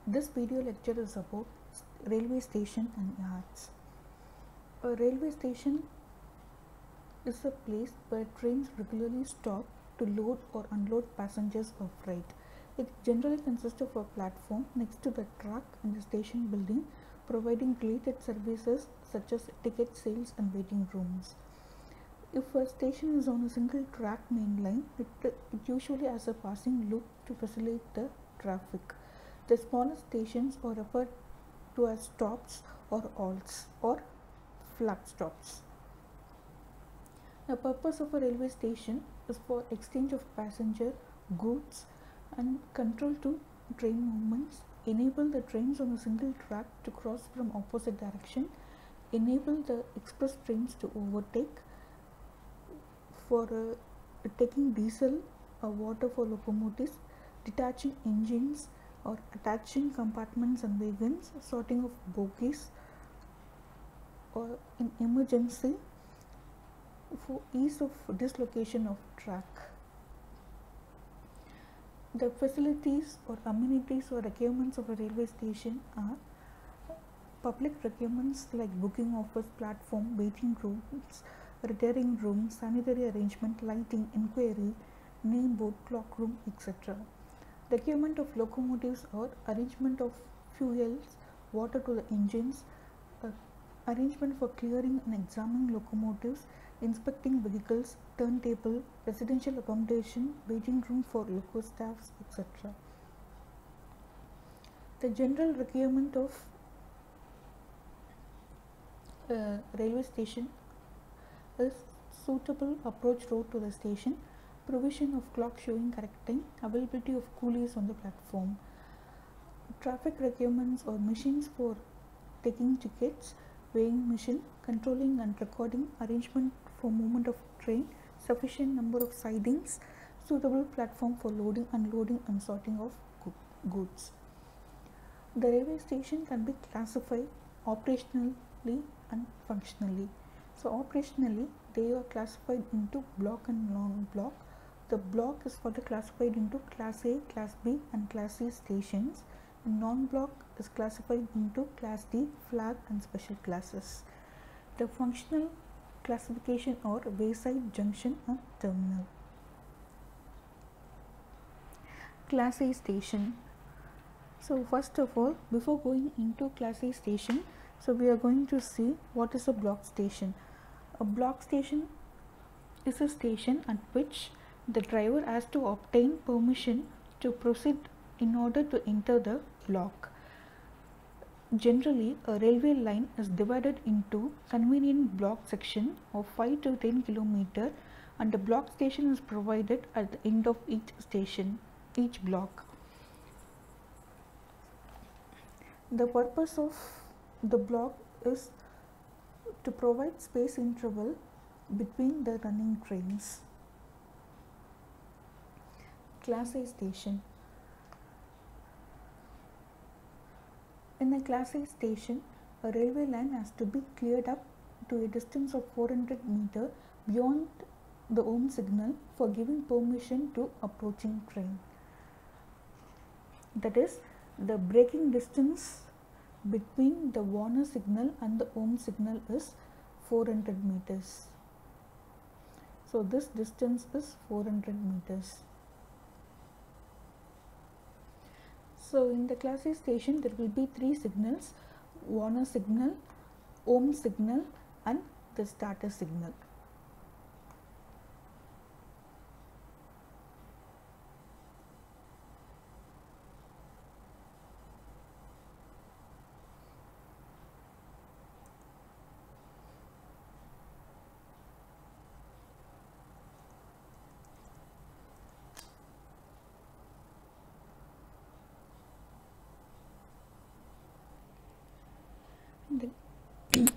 This video lecture is about railway station and yards. A railway station is a place where trains regularly stop to load or unload passengers or freight. It generally consists of a platform next to the track and the station building, providing related services such as ticket sales and waiting rooms. If a station is on a single track main line, it usually has a passing loop to facilitate the traffic. The smaller stations are referred to as stops or halts or flag stops. The purpose of a railway station is for exchange of passenger, goods and control to train movements, enable the trains on a single track to cross from opposite direction, enable the express trains to overtake, for taking diesel or water for locomotives, detaching engines or attaching compartments and wagons, sorting of bogies, or in emergency for ease of dislocation of track. The facilities or amenities or requirements of a railway station are public requirements like booking office, platform, waiting rooms, retiring rooms, sanitary arrangement, lighting, inquiry, name board, clock room, etc. Requirement of locomotives or arrangement of fuels, water to the engines, arrangement for clearing and examining locomotives, inspecting vehicles, turntable, residential accommodation, waiting room for loco staffs, etc. The general requirement of railway station is suitable approach road to the station, provision of clock showing correct time, availability of coolies on the platform, traffic requirements or machines for taking tickets, weighing machine, controlling and recording, arrangement for movement of train, sufficient number of sidings, suitable platform for loading, unloading and sorting of goods. The railway station can be classified operationally and functionally. So operationally, they are classified into block and non-block. The block is further classified into Class A, Class B and Class C stations. Non-block is classified into Class D, flag and special classes. The functional classification are wayside, junction and terminal. Class A station. So first of all, before going into Class A station, so we are going to see what is a block station. A block station is a station at which the driver has to obtain permission to proceed in order to enter the block. Generally, a railway line is divided into convenient block section of 5 to 10 km and a block station is provided at the end of each block. The purpose of the block is to provide space interval between the running trains. Class A station. In a Class A station, a railway line has to be cleared up to a distance of 400 meters beyond the home signal for giving permission to approaching train. That is, the braking distance between the warning signal and the home signal is 400 meters. So this distance is 400 meters. So in the Class A station, there will be 3 signals: warning signal, home signal and the starter signal.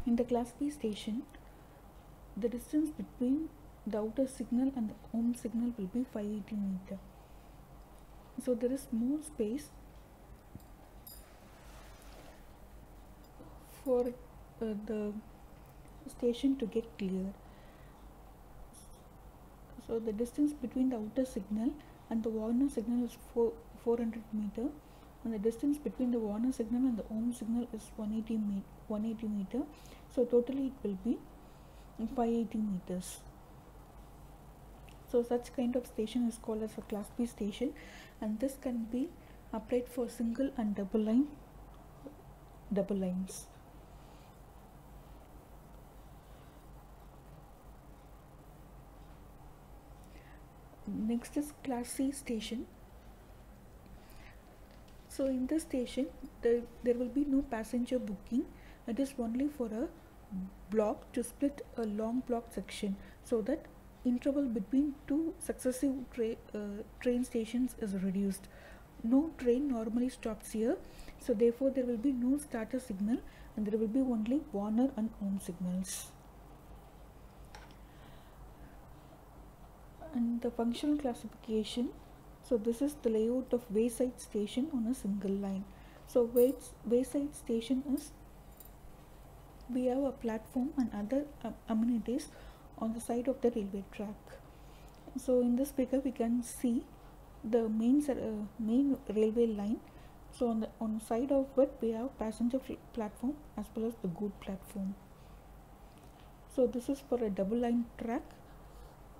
In the Class B station, the distance between the outer signal and the home signal will be 580 meters. So there is more space for the station to get clear. So the distance between the outer signal and the warning signal is 400 meters. and the distance between the Warner signal and the Ohm signal is 180 meter. So totally it will be 580 meters. So such kind of station is called as a class B station, and this can be applied for single and double lines. Next is class C station. So in this station there will be no passenger booking. It is only for a block to split a long block section, so that interval between two successive train stations is reduced. No train normally stops here, so therefore there will be no starter signal and there will be only Warner and Ohm signals. And the functional classification, so this is the layout of wayside station on a single line. So wayside station is, we have a platform and other amenities on the side of the railway track. So in this figure we can see the main railway line. So on the side of it we have passenger platform as well as the goods platform. So this is for a double line track.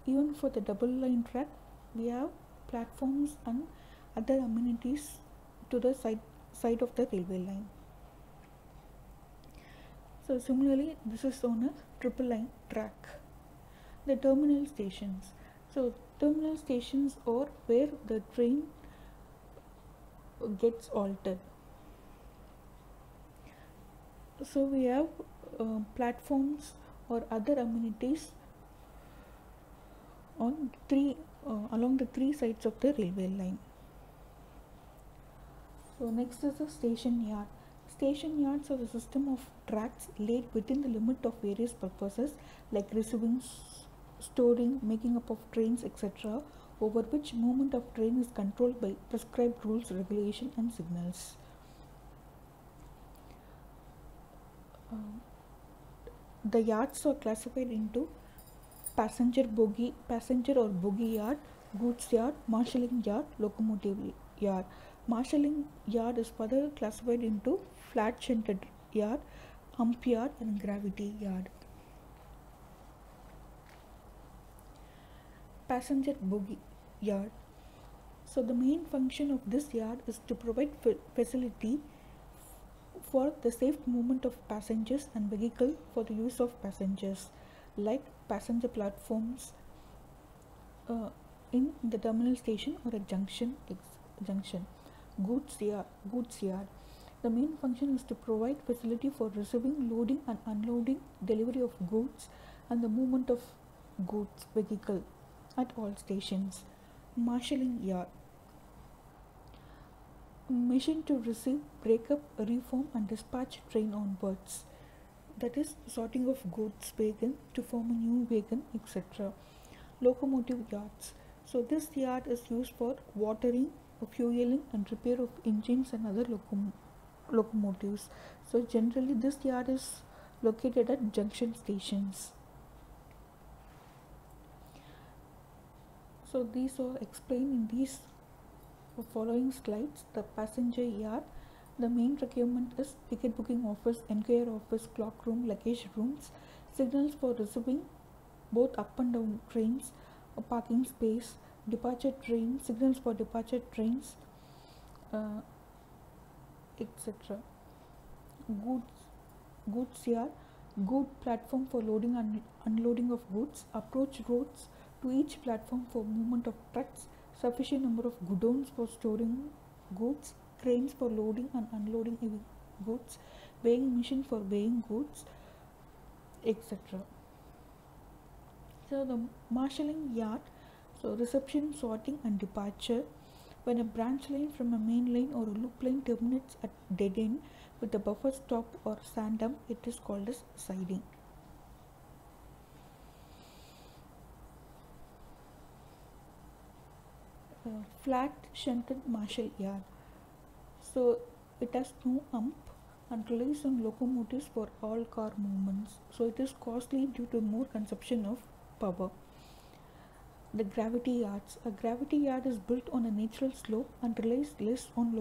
Even for the double line track we have platforms and other amenities to the side of the railway line. So similarly this is on a triple line track. The terminal stations. So terminal stations are where the train gets altered. So we have platforms or other amenities on along the three sides of the railway line. So next is the station yard. Station yards are the system of tracks laid within the limit of various purposes like receiving, storing, making up of trains, etc., over which movement of train is controlled by prescribed rules, regulation and signals. The yards are classified into passenger or bogie yard, goods yard, marshalling yard, locomotive yard. Marshalling yard is further classified into flat shunted yard, hump yard and gravity yard. Passenger bogie yard. So the main function of this yard is to provide facility for the safe movement of passengers and vehicle for the use of passengers, like passenger platforms in the terminal station or a junction. Goods yard. The main function is to provide facility for receiving, loading and unloading, delivery of goods and the movement of goods vehicle at all stations. Marshalling yard. Machine to receive, break up, reform and dispatch train onwards. That is sorting of goods wagon to form a new wagon, etc. Locomotive yards. So this yard is used for watering, fueling and repair of engines and other locomotives. So generally this yard is located at junction stations. So these are explained in these following slides. The passenger yard, the main requirement is ticket booking office, enquiry office, clock room, luggage rooms, signals for receiving both up and down trains, a parking space, departure train, signals for departure trains, etc. Goods yard, good platform for loading and unloading of goods, approach roads to each platform for movement of trucks, sufficient number of godowns for storing goods, cranes for loading and unloading goods, weighing machine for weighing goods, etc. So the marshalling yard, so reception, sorting and departure. When a branch line from a main line or a loop line terminates at dead end with a buffer stop or sand dump, it is called as siding. Flat shunted marshal yard. So it has no hump and relies on locomotives for all car movements. So it is costly due to more consumption of power. The gravity yards. A gravity yard is built on a natural slope and relies less on